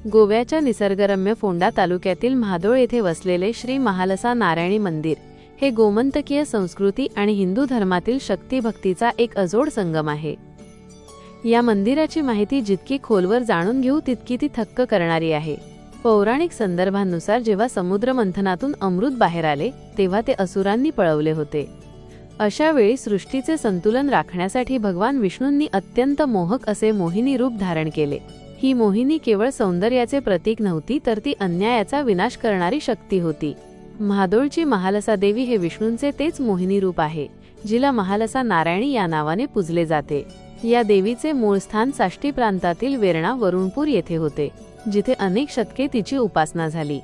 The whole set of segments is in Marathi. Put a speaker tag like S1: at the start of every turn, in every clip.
S1: गोव्याच्या निसर्गरम्य फोंडा तालुक्यातील म्हादोळ येथे वसलेले श्री महालसा नारायणी मंदिर हे गोमंतकीय संस्कृती आणि हिंदू धर्मातील शक्तिभक्तीचा एक अजोड संगम आहे। या मंदिराची माहिती जितकी खोलवर जाणून घेऊ तितकी ती थक्क करणारी आहे। पौराणिक संदर्भांनुसार जेव्हा समुद्र मंथनातून अमृत बाहेर आले तेव्हा ते असुरांनी पळवले होते। अशा वेळी सृष्टीचे संतुलन राखण्यासाठी भगवान विष्णूंनी अत्यंत मोहक असे मोहिनी रूप धारण केले। ही मोहिनी केवळ सौंदर्याचे प्रतीक नव्हती तर ती अन्यायाचा विनाश करणारी शक्ती होती। म्हादोळची महालसा देवी हे विष्णूंचे तेच मोहिनी रूप आहे, जिला महालसा नारायणी या नावाने पूजले जाते। या देवीचे मूळ स्थान साष्टी प्रांतातील वेरणा वरुणपूर येथे होते, जिथे अनेक शतके तिची उपासना झाली।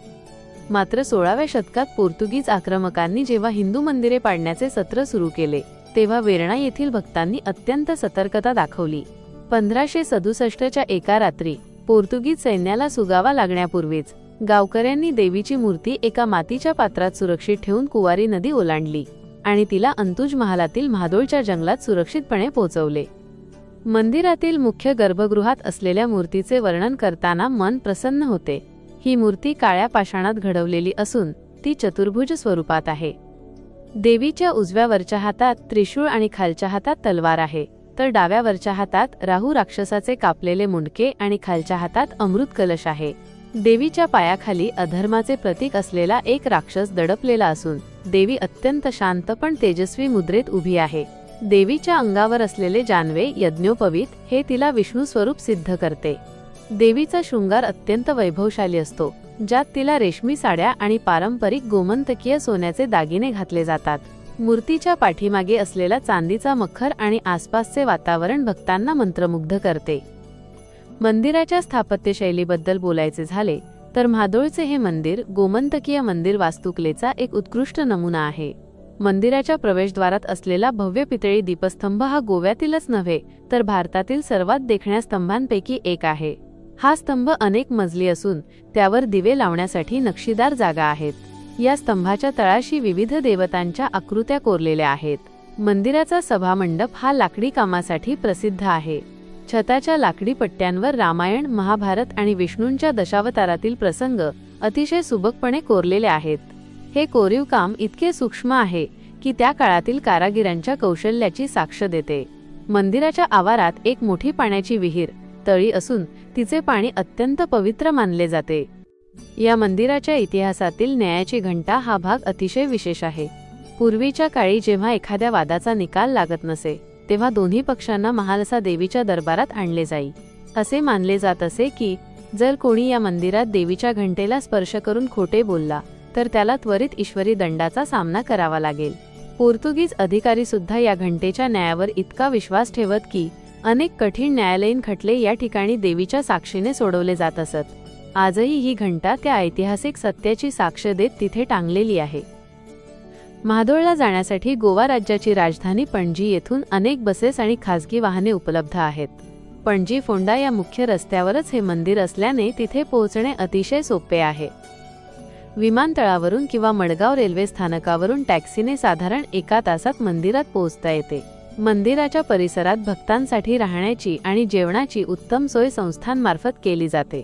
S1: मात्र 16व्या शतकात पोर्तुगीज आक्रमकांनी जेव्हा हिंदू मंदिरे पाडण्याचे सत्र सुरू केले तेव्हा वेरणा येथील भक्तांनी अत्यंत सतर्कता दाखवली। 1567च्या एका रात्री पोर्तुगीज सैन्याला सुगावा लागण्यापूर्वीच गावकऱ्यांनी देवीची मूर्ती एका मातीच्या पात्रात सुरक्षित ठेवून कुवारी नदी ओलांडली आणि तिला अंतुज महालातील म्हादोळच्या जंगलात सुरक्षितपणे पोहोचवले। मंदिरातील मुख्य गर्भगृहात असलेल्या मूर्तीचे वर्णन करताना मन प्रसन्न होते। ही मूर्ती काळ्या पाषाणात घडवलेली असून ती चतुर्भुज स्वरूपात आहे। देवीच्या उजव्या वरच्या हातात त्रिशूळ आणि खालच्या हातात तलवार आहे, तर डाव्या वरच्या हातात राहू राक्षसाचे कापलेले मुंडके आणि खालच्या हातात अमृत कलश आहे। देवीच्या पायाखाली अधर्माचे प्रतीक असलेला एक राक्षस दडपलेला असून देवी अत्यंत शांत पण तेजस्वी मुद्रेत उभी आहे। देवीच्या अंगावर असलेले जानवे यज्ञोपवीत हे तिला विष्णू स्वरूप सिद्ध करते। देवीचा शृंगार अत्यंत वैभवशाली असतो, ज्यात तिला रेशमी साड्या आणि पारंपरिक गोमंतकीय सोन्याचे दागिने घातले जातात। मूर्तीच्या पाठीमागे असलेला चांदीचा मखर आणि आसपासचे वातावरण भक्तांना मंत्रमुग्ध करते। मंदिराच्या स्थापत्यशैलीबद्दल बोलायचे झाले तर म्हादोळचे हे मंदिर गोमंतकीय मंदिर वास्तुकलेचा एक उत्कृष्ट नमुना आहे। मंदिराच्या प्रवेशद्वारात असलेला भव्य पितळी दीपस्तंभ हा गोव्यातीलच नव्हे तर भारतातील सर्वात देखण्या स्तंभांपैकी एक आहे। हा स्तंभ अनेक मजली असून त्यावर दिवे लावण्यासाठी नक्षीदार जागा आहेत। या स्तंभाच्या तळाशी विविध देवतांच्या आकृत्या कोरलेल्या आहेत। मंदिराचा सभामंडप हा लाकडी कामासाठी प्रसिद्ध आहे। छताच्या लाकडी पट्ट्यांवर रामायण, महाभारत आणि विष्णूंच्या दशावतारातील प्रसंग अतिशय सुबकपणे कोरलेले आहेत। हे कोरीव काम इतके सूक्ष्म आहे की त्या काळातील कारागिरांच्या कौशल्याची साक्ष देते। मंदिराच्या आवारात एक मोठी पाण्याची विहीर तळी असून तिचे पाणी अत्यंत पवित्र मानले जाते। या मंदिराच्या इतिहासातील न्यायाची घंटा हा भाग अतिशय विशेष आहे। पूर्वीच्या काळी जेव्हा एखाद्या वादाचा निकाल लागत नसे तेव्हा दोन्ही पक्षांना महालसा देवीच्या दरबारात आणले जाई। असे मानले जात असे की जर कोणी या मंदिरात देवीच्या घंटेला स्पर्श करून खोटे बोलला तर त्याला त्वरित ईश्वरी दंडाचा सामना करावा लागेल। पोर्तुगीज अधिकारी सुद्धा या घंटेच्या न्यायावर इतका विश्वास ठेवत की अनेक कठीण न्यायालयीन खटले या ठिकाणी देवीच्या साक्षीने सोडवले जात असत। आजही ही घंटा त्या ऐतिहासिक सत्याची साक्ष देत तिथे टांगलेली आहे। म्हादोळला जाण्यासाठी गोवा राज्याची राजधानी पणजी येथून अनेक बसेस आणि खासगी वाहने उपलब्ध आहेत। पणजी फोंडा या मुख्य रस्त्यावरच हे मंदिर असल्याने तिथे पोहोचणे अतिशय सोपे आहे। विमानतळावरून किंवा मडगाव रेल्वे स्थानकावरून टॅक्सीने साधारण 1 तासात मंदिरात पोहोचता येते। मंदिराच्या परिसरात भक्तांसाठी राहण्याची आणि जेवणाची उत्तम सोय संस्थांमार्फत केली जाते।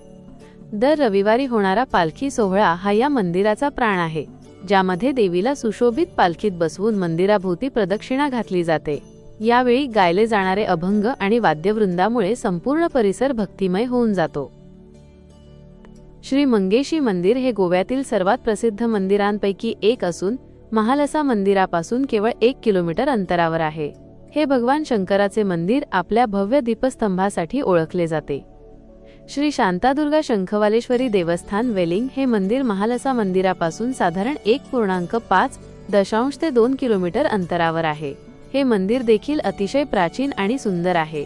S1: दर रविवारी होणारा पालखी सोहळा हा या मंदिराचा प्राण आहे, ज्यामध्ये देवीला सुशोभित पालखीत बसवून मंदिराभोवती प्रदक्षिणा घातली जाते। यावेळी गायले जाणारे अभंग आणि वाद्यवृंदामुळे संपूर्ण परिसर भक्तिमय होऊन जातो। श्री मंगेशी मंदिर हे गोव्यातील सर्वात प्रसिद्ध मंदिरांपैकी एक असून महालसा मंदिरापासून केवळ 1 किलोमीटर अंतरावर आहे। हे भगवान शंकराचे मंदिर आपल्या भव्य दीपस्तंभासाठी ओळखले जाते। श्री शांतादुर्गा शंखवालेश्वरी देवस्थान वेलिंग हे मंदिर महालसा मंदिरापासून साधारण 1.5 ते 2 किलोमीटर अंतरावर आहे। हे मंदिर देखील अतिशय प्राचीन आणि सुंदर आहे।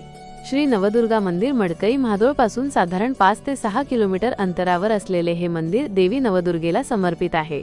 S1: श्री नवदुर्गा मंदिर मडकई म्हादोळपासून साधारण 5 ते 6 किलोमीटर अंतरावर असलेले हे मंदिर देवी नवदुर्गेला समर्पित आहे।